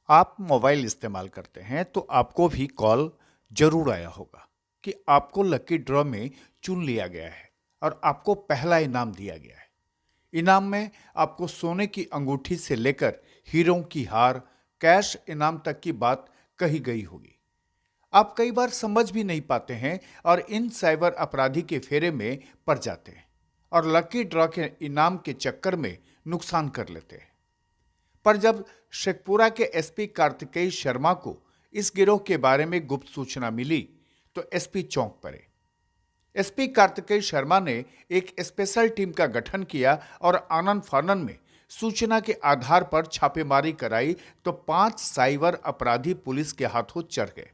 आप मोबाइल इस्तेमाल करते हैं तो आपको भी कॉल जरूर आया होगा कि आपको लकी ड्रॉ में चुन लिया गया है और आपको पहला इनाम दिया गया है। इनाम में आपको सोने की अंगूठी से लेकर हीरों की हार, कैश इनाम तक की बात कही गई होगी। आप कई बार समझ भी नहीं पाते हैं और इन साइबर अपराधी के फेरे में पड़ जाते हैं और लकी ड्रॉ के इनाम के चक्कर में नुकसान कर लेते हैं। पर जब शेखपुरा के एसपी कार्तिकेय शर्मा को इस गिरोह के बारे में गुप्त सूचना मिली तो एसपी चौंक पड़े। एसपी कार्तिकेय शर्मा ने एक स्पेशल टीम का गठन किया और आनन फानन में सूचना के आधार पर छापेमारी कराई तो 5 साइबर अपराधी पुलिस के हाथों चढ़ गए।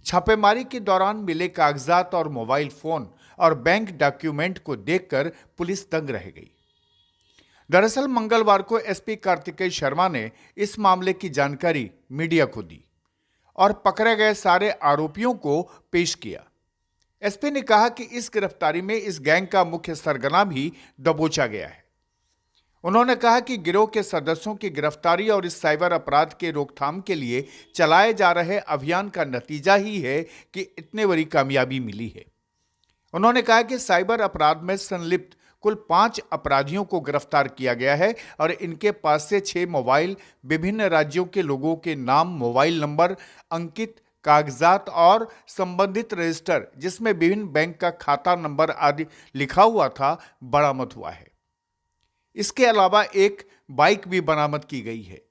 छापेमारी के दौरान मिले कागजात और मोबाइल फोन और बैंक डॉक्यूमेंट को देखकर पुलिस दंग रह गई। दरअसल मंगलवार को एसपी कार्तिकेय शर्मा ने इस मामले की जानकारी मीडिया को दी और पकड़े गए सारे आरोपियों को पेश किया। एसपी ने कहा कि इस गिरफ्तारी में इस गैंग का मुख्य सरगना भी दबोचा गया है। उन्होंने कहा कि गिरोह के सदस्यों की गिरफ्तारी और इस साइबर अपराध के रोकथाम के लिए चलाए जा रहे अभियान का नतीजा ही है कि इतनी बड़ी कामयाबी मिली है। उन्होंने कहा कि साइबर अपराध में संलिप्त कुल 5 अपराधियों को गिरफ्तार किया गया है और इनके पास से 6 मोबाइल, विभिन्न राज्यों के लोगों के नाम, मोबाइल नंबर, अंकित कागजात और संबंधित रजिस्टर जिसमें विभिन्न बैंक का खाता नंबर आदि लिखा हुआ था, बरामद हुआ है। इसके अलावा एक बाइक भी बरामद की गई है।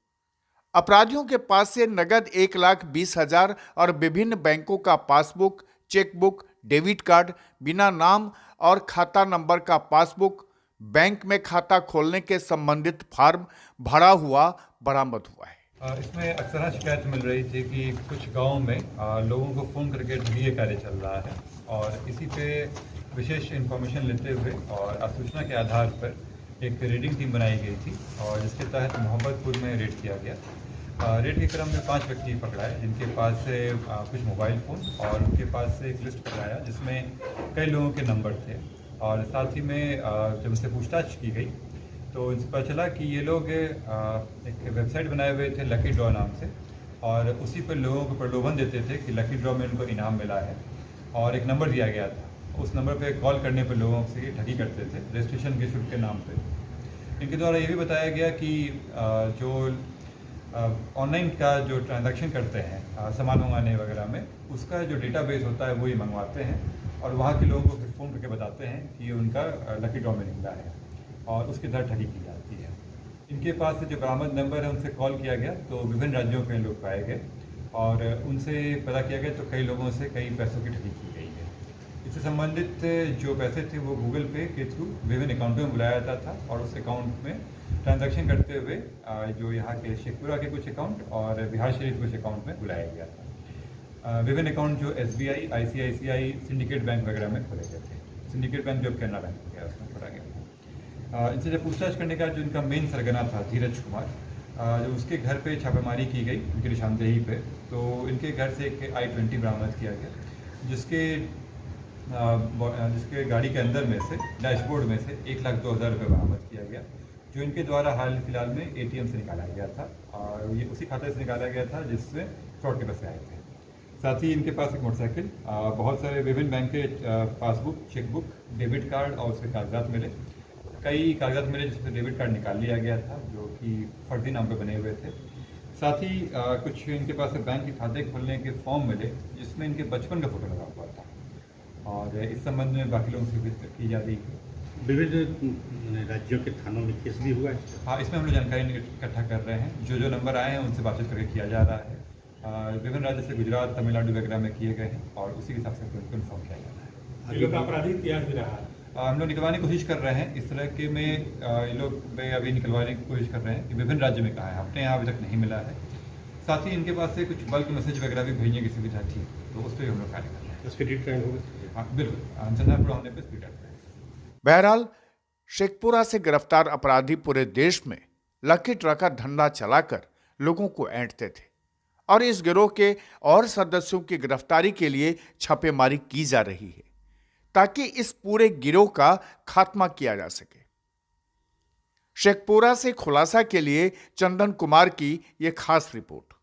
अपराधियों के पास से नगद 1,20,000 और विभिन्न बैंकों का पासबुक, चेकबुक, डेबिट कार्ड, बिना नाम और खाता नंबर का पासबुक, बैंक में खाता खोलने के संबंधित फॉर्म भरा हुआ बरामद हुआ है। इसमें अक्सर शिकायत मिल रही थी कि कुछ गाँव में लोगों को फ़ोन करके ठगी कार्य चल रहा है और इसी पे विशेष इन्फॉर्मेशन लेते हुए और सूचना के आधार पर एक रेडिंग टीम बनाई गई थी और जिसके तहत मोहम्मदपुर में रेड किया गया। रेड के क्रम में 5 व्यक्ति पकड़ाए जिनके पास से कुछ मोबाइल फ़ोन और उनके पास से एक लिस्ट पकड़ाया जिसमें कई लोगों के नंबर थे और साथ ही में जब उनसे पूछताछ की गई तो इस पता चला कि ये लोग एक वेबसाइट बनाए हुए थे लकी ड्रॉ नाम से और उसी पर लोगों को प्रलोभन देते थे कि लकी ड्रॉ में उनको इनाम मिला है और एक नंबर दिया गया था। उस नंबर पे कॉल करने पर लोगों से ये ठगी करते थे रजिस्ट्रेशन के शुल्क के नाम पे। इनके द्वारा ये भी बताया गया कि जो ऑनलाइन का जो ट्रांजैक्शन करते हैं सामान मंगाने वगैरह में, उसका जो डेटाबेस होता है वो ये मंगवाते हैं और वहाँ के लोगों को फिर फ़ोन करके बताते हैं कि उनका लकी ड्रॉ में निकला है और उसके तहत ठगी की जाती है। इनके पास से जो बरामद नंबर है उनसे कॉल किया गया तो विभिन्न राज्यों के लोग पाए गए और उनसे पता किया गया तो कई लोगों से कई पैसों की ठगी की गई है। इससे संबंधित जो पैसे थे वो गूगल पे के थ्रू विभिन्न अकाउंटों में बुलाया जाता था और उस अकाउंट में ट्रांजैक्शन करते हुए जो यहाँ के शेखपुरा के कुछ अकाउंट और बिहार शरीफ कुछ अकाउंट में बुलाया गया था। विभिन्न अकाउंट जो SBI, ICICI, सिंडिकेट बैंक वगैरह में खोले गए थे। सिंडिकेट बैंक जो कैनरा बैंक हो गया उसमें खोला गया। इनसे जब पूछताछ करने का जो इनका मेन सरगना था धीरज कुमार, जो उसके घर पे छापेमारी की गई उनकी निशानदेही पे, तो इनके घर से एक I-20 बरामद किया गया जिसके गाड़ी के अंदर में से डैशबोर्ड में से 1,02,000 रुपये बरामद किया गया जो इनके द्वारा हाल फिलहाल में ATM से निकाला गया था और ये उसी खाते से निकाला गया था जिससे फ्रॉड के पैसे आए थे। साथ ही इनके पास एक मोटरसाइकिल, बहुत सारे विभिन्न बैंक के पासबुक, चेकबुक, डेबिट कार्ड और उसके कागजात मिले। कई कागजात मिले जिसमें डेबिट कार्ड निकाल लिया गया था जो कि फर्जी नाम पर बने हुए थे। साथ ही कुछ इनके पास बैंक के खाते खोलने के फॉर्म मिले जिसमें इनके बचपन का फोटो लगा हुआ था और इस संबंध में बाकी लोगों से भी की जा रही है। विभिन्न राज्यों के थानों में केस भी हुआ है। हाँ, इसमें हम लोग जानकारी इकट्ठा कर रहे हैं। जो नंबर आए हैं उनसे बातचीत करके किया जा रहा है। विभिन्न राज्य से गुजरात, तमिलनाडु वगैरह में किए गए हैं और उसी के हिसाब से उनको इन्फॉर्म किया जा रहा है। ये लोग आपराधिक इतिहास भी रहा है। हम लोग निकलवाने की कोशिश कर रहे हैं। इस तरह के में ये लोग अभी निकलवाने की कोशिश कर रहे हैं कि विभिन्न राज्य में कहाँ है, अपने यहाँ अभी तक नहीं मिला है। साथ ही इनके पास से कुछ बल्क मैसेज वगैरह भी भेजने की सुविधा थी तो उस पर हम लोग कार्य कर रहे हैं। स्पीड ट्रायल होगा। हाँ बिल्कुल, अनुसंधान होने पर स्पीड ट्रायल। बहरहाल शेखपुरा से गिरफ्तार अपराधी पूरे देश में लकी ड्रॉ का धंधा चलाकर लोगों को ऐंठते थे और इस गिरोह के और सदस्यों की गिरफ्तारी के लिए छापेमारी की जा रही है ताकि इस पूरे गिरोह का खात्मा किया जा सके। शेखपुरा से खुलासा के लिए चंदन कुमार की यह खास रिपोर्ट।